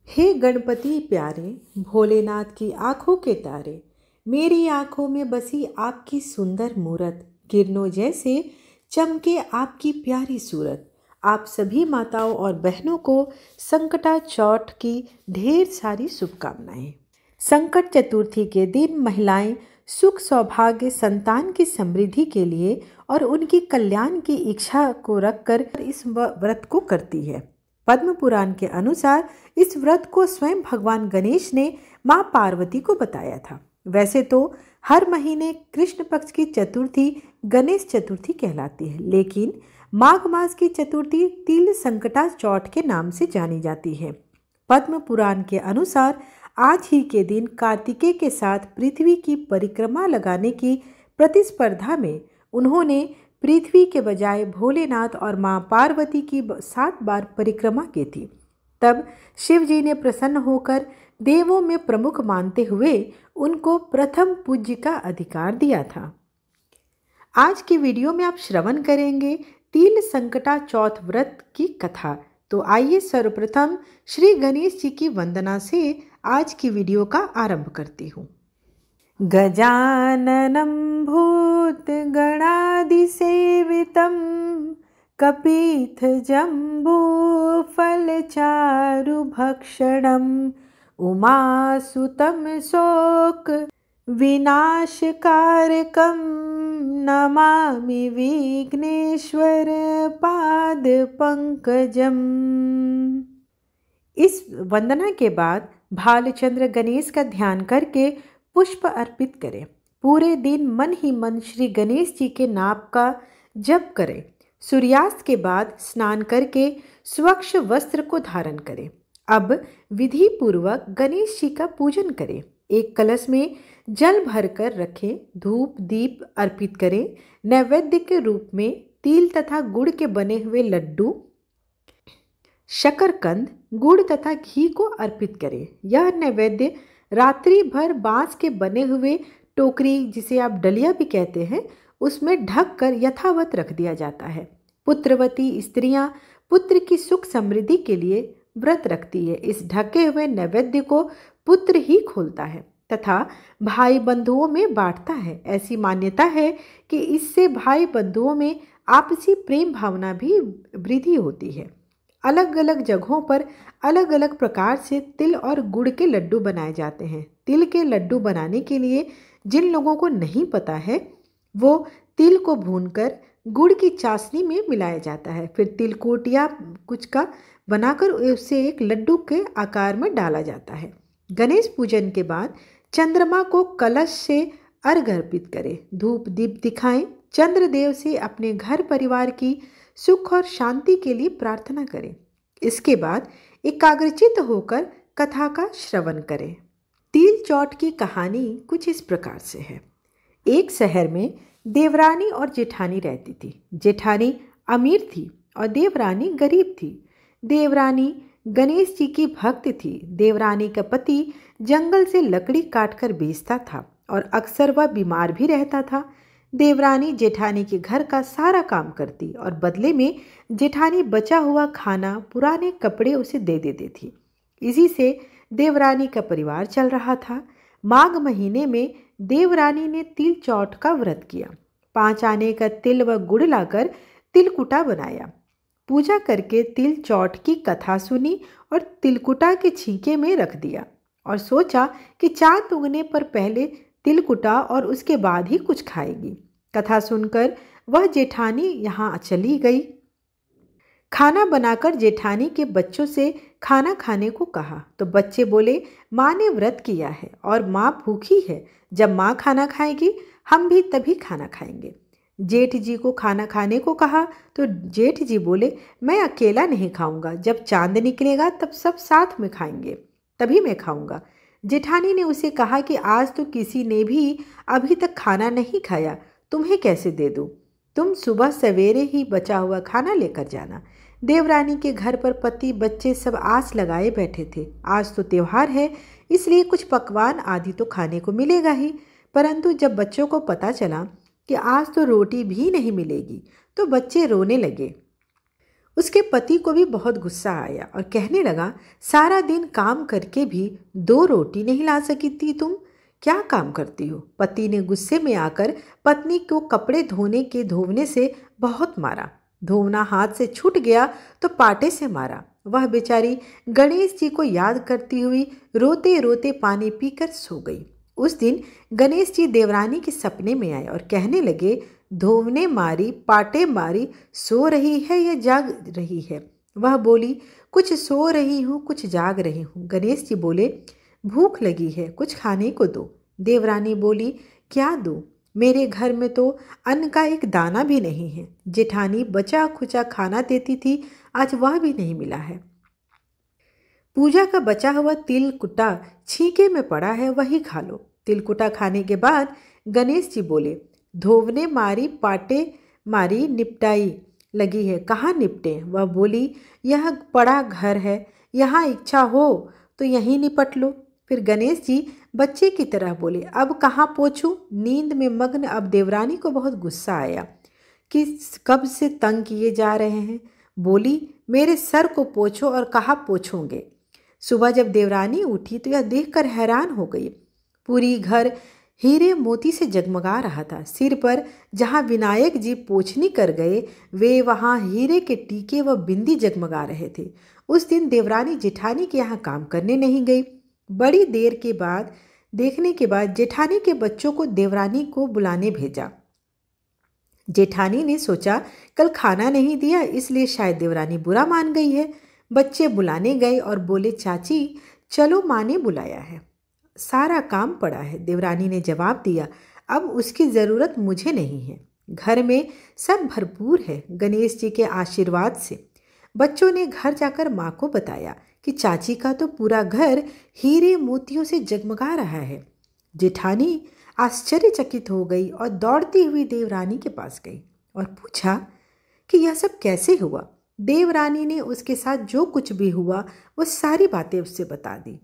हे गणपति प्यारे, भोलेनाथ की आंखों के तारे, मेरी आंखों में बसी आपकी सुंदर मूरत, किरणों जैसे चमके आपकी प्यारी सूरत। आप सभी माताओं और बहनों को संकटा चौथ की ढेर सारी शुभकामनाएं। संकट चतुर्थी के दिन महिलाएं सुख सौभाग्य संतान की समृद्धि के लिए और उनकी कल्याण की इच्छा को रखकर इस व्रत को करती है। पद्म पुराण के अनुसार इस व्रत को स्वयं भगवान गणेश ने मां पार्वती को बताया था। वैसे तो हर महीने कृष्ण पक्ष की चतुर्थी गणेश चतुर्थी कहलाती है, लेकिन माघ मास की चतुर्थी तिल संकटा चौथ के नाम से जानी जाती है। पद्म पुराण के अनुसार आज ही के दिन कार्तिकेय के साथ पृथ्वी की परिक्रमा लगाने की प्रतिस्पर्धा में उन्होंने पृथ्वी के बजाय भोलेनाथ और मां पार्वती की 7 बार परिक्रमा की थी। तब शिव जी ने प्रसन्न होकर देवों में प्रमुख मानते हुए उनको प्रथम पूज्य का अधिकार दिया था। आज की वीडियो में आप श्रवण करेंगे तिल संकटा चौथ व्रत की कथा। तो आइए सर्वप्रथम श्री गणेश जी की वंदना से आज की वीडियो का आरंभ करती हूँ। गजाननं भूतगणादिसेवितं कपित्थजम्बूफलचारुभक्षणम् उमासुतं शोकविनाशकारकं नमामि विघ्नेश्वर पादपंकजम्। इस वंदना के बाद भालचंद्र गणेश का ध्यान करके पुष्प अर्पित करें। पूरे दिन मन ही मन श्री गणेश जी के नाम का जप करें। सूर्यास्त के बाद स्नान करके स्वच्छ वस्त्र को धारण करें। अब विधि पूर्वक गणेश जी का पूजन करें। एक कलश में जल भरकर रखें, धूप दीप अर्पित करें। नैवेद्य के रूप में तिल तथा गुड़ के बने हुए लड्डू, शकरकंद, गुड़ तथा घी को अर्पित करें। यह नैवेद्य रात्रि भर बांस के बने हुए टोकरी, जिसे आप डलिया भी कहते हैं, उसमें ढक कर यथावत रख दिया जाता है। पुत्रवती स्त्रियां पुत्र की सुख समृद्धि के लिए व्रत रखती है। इस ढके हुए नैवेद्य को पुत्र ही खोलता है तथा भाई बंधुओं में बांटता है। ऐसी मान्यता है कि इससे भाई बंधुओं में आपसी प्रेम भावना भी वृद्धि होती है। अलग अलग जगहों पर अलग अलग प्रकार से तिल और गुड़ के लड्डू बनाए जाते हैं। तिल के लड्डू बनाने के लिए जिन लोगों को नहीं पता है, वो तिल को भूनकर गुड़ की चाशनी में मिलाया जाता है। फिर तिलकुट या कुछ का बनाकर उसे एक लड्डू के आकार में डाला जाता है। गणेश पूजन के बाद चंद्रमा को कलश से अर्घ अर्पित करें, धूप दीप दिखाएं। चंद्रदेव से अपने घर परिवार की सुख और शांति के लिए प्रार्थना करें। इसके बाद एकाग्रचित्त होकर कथा का श्रवण करें। तिल चौथ की कहानी कुछ इस प्रकार से है। एक शहर में देवरानी और जेठानी रहती थी। जेठानी अमीर थी और देवरानी गरीब थी। देवरानी गणेश जी की भक्त थी। देवरानी का पति जंगल से लकड़ी काटकर बेचता था और अक्सर वह बीमार भी रहता था। देवरानी जेठानी के घर का सारा काम करती और बदले में जेठानी बचा हुआ खाना, पुराने कपड़े उसे दे देती थी। इसी से देवरानी का परिवार चल रहा था। माघ महीने में देवरानी ने तिल चौथ का व्रत किया। 5 आने का तिल व गुड़ लाकर तिलकुटा बनाया। पूजा करके तिल चौथ की कथा सुनी और तिलकुटा के छींके में रख दिया और सोचा कि चांद उगने पर पहले तिलकुटा और उसके बाद ही कुछ खाएगी। कथा सुनकर वह जेठानी यहाँ चली गई। खाना बनाकर जेठानी के बच्चों से खाना खाने को कहा तो बच्चे बोले, माँ ने व्रत किया है और माँ भूखी है। जब माँ खाना खाएगी हम भी तभी खाना खाएंगे। जेठ जी को खाना खाने को कहा तो जेठ जी बोले, मैं अकेला नहीं खाऊंगा, जब चांद निकलेगा तब सब साथ में खाएंगे, तभी मैं खाऊंगा। जेठानी ने उसे कहा कि आज तो किसी ने भी अभी तक खाना नहीं खाया, तुम्हें कैसे दे दूं? तुम सुबह सवेरे ही बचा हुआ खाना लेकर जाना। देवरानी के घर पर पति बच्चे सब आस लगाए बैठे थे। आज तो त्योहार है, इसलिए कुछ पकवान आदि तो खाने को मिलेगा ही। परंतु जब बच्चों को पता चला कि आज तो रोटी भी नहीं मिलेगी तो बच्चे रोने लगे। उसके पति को भी बहुत गुस्सा आया और कहने लगा, सारा दिन काम करके भी 2 रोटी नहीं ला सकी थी तुम, क्या काम करती हो। पति ने गुस्से में आकर पत्नी को कपड़े धोने से बहुत मारा। धोना हाथ से छूट गया तो पाटे से मारा। वह बेचारी गणेश जी को याद करती हुई रोते रोते पानी पीकर सो गई। उस दिन गणेश जी देवरानी के सपने में आए और कहने लगे, धोने मारी, पाटे मारी, सो रही है या जाग रही है। वह बोली, कुछ सो रही हूँ, कुछ जाग रही हूँ। गणेश जी बोले, भूख लगी है, कुछ खाने को दो। देवरानी बोली, क्या दूँ, मेरे घर में तो अन्न का एक दाना भी नहीं है। जेठानी बचा खुचा खाना देती थी, आज वह भी नहीं मिला है। पूजा का बचा हुआ तिल कुटा छींके में पड़ा है, वही खा लो। तिल कुटा खाने के बाद गणेश जी बोले, धोवने मारी, पाटे मारी, निपटाई लगी है, कहाँ निपटे। वह बोली, यह बड़ा घर है, यहाँ इच्छा हो तो यहीं निपट लो। फिर गणेश जी बच्चे की तरह बोले, अब कहाँ पोछूं। नींद में मग्न अब देवरानी को बहुत गुस्सा आया कि कब से तंग किए जा रहे हैं। बोली, मेरे सर को पोछो। और कहा पोछोगे। सुबह जब देवरानी उठी तो यह देखकर हैरान हो गई। पूरी घर हीरे मोती से जगमगा रहा था। सिर पर जहाँ विनायक जी पोछनी कर गए, वे वहाँ हीरे के टीके व बिंदी जगमगा रहे थे। उस दिन देवरानी जेठानी के यहाँ काम करने नहीं गई। बड़ी देर के बाद देखने के बाद जेठानी के बच्चों को देवरानी को बुलाने भेजा। जेठानी ने सोचा, कल खाना नहीं दिया इसलिए शायद देवरानी बुरा मान गई है। बच्चे बुलाने गए और बोले, चाची चलो, माँ ने बुलाया है, सारा काम पड़ा है। देवरानी ने जवाब दिया, अब उसकी ज़रूरत मुझे नहीं है, घर में सब भरपूर है गणेश जी के आशीर्वाद से। बच्चों ने घर जाकर माँ को बताया कि चाची का तो पूरा घर हीरे मोतियों से जगमगा रहा है। जेठानी आश्चर्यचकित हो गई और दौड़ती हुई देवरानी के पास गई और पूछा कि यह सब कैसे हुआ। देवरानी ने उसके साथ जो कुछ भी हुआ वो सारी बातें उससे बता दी।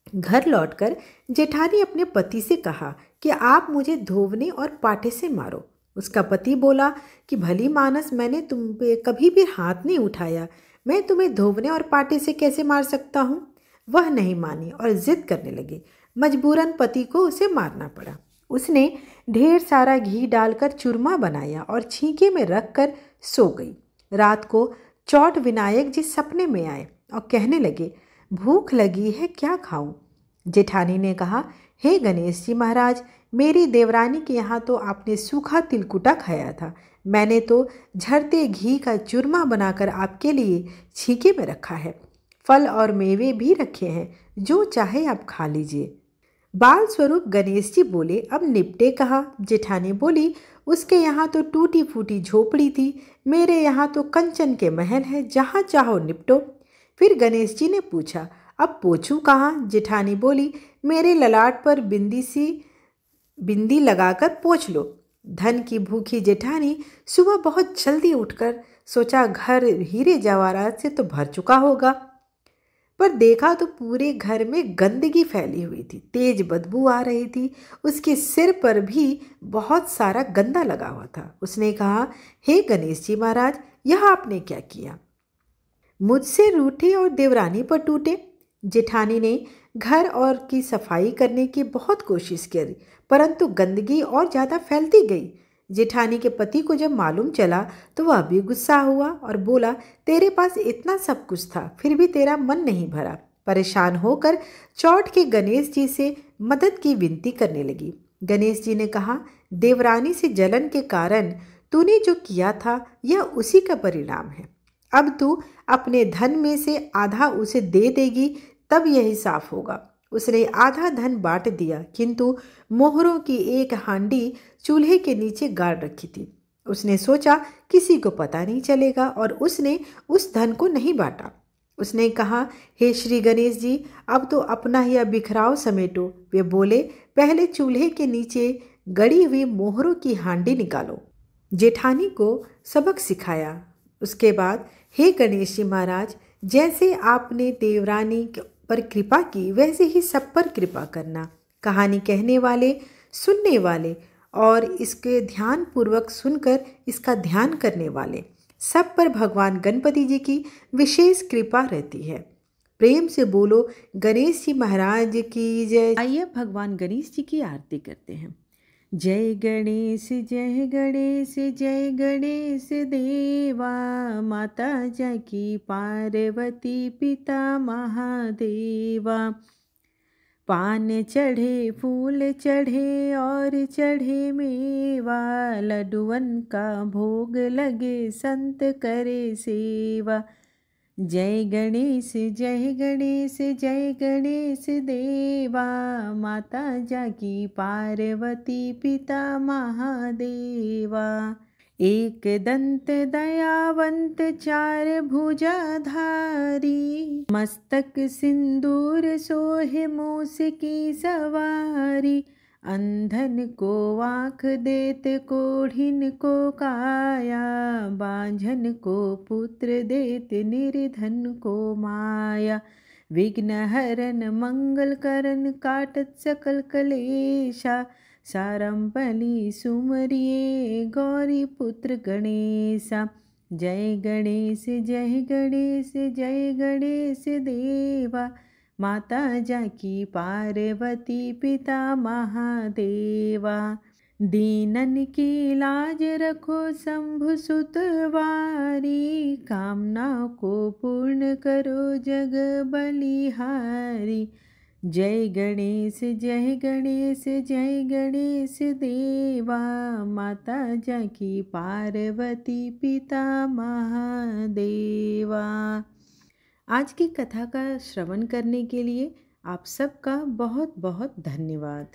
घर लौटकर जेठानी अपने पति से कहा कि आप मुझे धोवने और पाटे से मारो। उसका पति बोला कि भली मानस, मैंने तुम पे कभी भी हाथ नहीं उठाया, मैं तुम्हें धोवने और पाटे से कैसे मार सकता हूँ। वह नहीं मानी और जिद करने लगी। मजबूरन पति को उसे मारना पड़ा। उसने ढेर सारा घी डालकर चूरमा बनाया और छींके में रखकर सो गई। रात को चौट विनायक जी सपने में आए और कहने लगे, भूख लगी है, क्या खाऊं। जेठानी ने कहा, हे गणेश जी महाराज, मेरी देवरानी के यहाँ तो आपने सूखा तिलकुटा खाया था, मैंने तो झरते घी का चूरमा बनाकर आपके लिए छींके में रखा है। फल और मेवे भी रखे हैं, जो चाहे आप खा लीजिए। बाल स्वरूप गणेश जी बोले, अब निपटे कहाँ। जेठानी बोली, उसके यहाँ तो टूटी फूटी झोपड़ी थी, मेरे यहाँ तो कंचन के महल है, जहाँ चाहो निपटो। फिर गणेश जी ने पूछा, अब पोछूं कहाँ। जेठानी बोली, मेरे ललाट पर बिंदी लगाकर पोछ लो। धन की भूखी जेठानी सुबह बहुत जल्दी उठकर सोचा, घर हीरे जवाहरात से तो भर चुका होगा, पर देखा तो पूरे घर में गंदगी फैली हुई थी, तेज बदबू आ रही थी। उसके सिर पर भी बहुत सारा गंदा लगा हुआ था। उसने कहा, हे गणेश जी महाराज, यह आपने क्या किया। मुझसे रूठे और देवरानी पर टूटे। जेठानी ने घर और की सफाई करने की बहुत कोशिश करी, परंतु गंदगी और ज़्यादा फैलती गई। जेठानी के पति को जब मालूम चला तो वह भी गुस्सा हुआ और बोला, तेरे पास इतना सब कुछ था, फिर भी तेरा मन नहीं भरा। परेशान होकर चौट के गणेश जी से मदद की विनती करने लगी। गणेश जी ने कहा, देवरानी से जलन के कारण तूने जो किया था यह उसी का परिणाम है। अब तू अपने धन में से आधा उसे दे देगी, तब यही साफ होगा। उसने आधा धन बांट दिया, किंतु मोहरों की एक हांडी चूल्हे के नीचे गाड़ रखी थी। उसने सोचा किसी को पता नहीं चलेगा और उसने उस धन को नहीं बांटा। उसने कहा, हे श्री गणेश जी, अब तो अपना यह बिखराव समेटो। वे बोले, पहले चूल्हे के नीचे गड़ी हुई मोहरों की हांडी निकालो। जेठानी को सबक सिखाया। उसके बाद, हे गणेश जी महाराज, जैसे आपने देवरानी पर कृपा की वैसे ही सब पर कृपा करना। कहानी कहने वाले, सुनने वाले और इसके ध्यान पूर्वक सुनकर इसका ध्यान करने वाले सब पर भगवान गणपति जी की विशेष कृपा रहती है। प्रेम से बोलो गणेश जी महाराज की जय। आइए भगवान गणेश जी की आरती करते हैं। जय गणेश जय गणेश जय गणेश देवा, माता जाकी पार्वती पिता महादेवा। पान चढ़े फूल चढ़े और चढ़े मेवा, लड्डुअन का भोग लगे संत करे सेवा। जय गणेश जय गणेश जय गणेश देवा, माता जाकी पार्वती पिता महादेवा। एक दंत दयावंत चार भुजाधारी, मस्तक सिंदूर सोहे मूस की सवारी। अंधन को आँख देत कोढ़िन को काया, बांझन को पुत्र देत निर्धन को माया। विघ्न हरन मंगल करन काटत सकल कलेशा, सारंपली सुमरिये गौरी पुत्र गणेशा। जय गणेश जय गणेश जय गणेश देवा, माता जाकी पार्वती पिता महादेवा। दीनन की लाज रखो शंभु सुतवारी, कामना को पूर्ण करो जग बलिहारी। जय गणेश जय गणेश जय गणेश देवा, माता जाकी पार्वती पिता महादेवा। आज की कथा का श्रवण करने के लिए आप सबका बहुत बहुत धन्यवाद।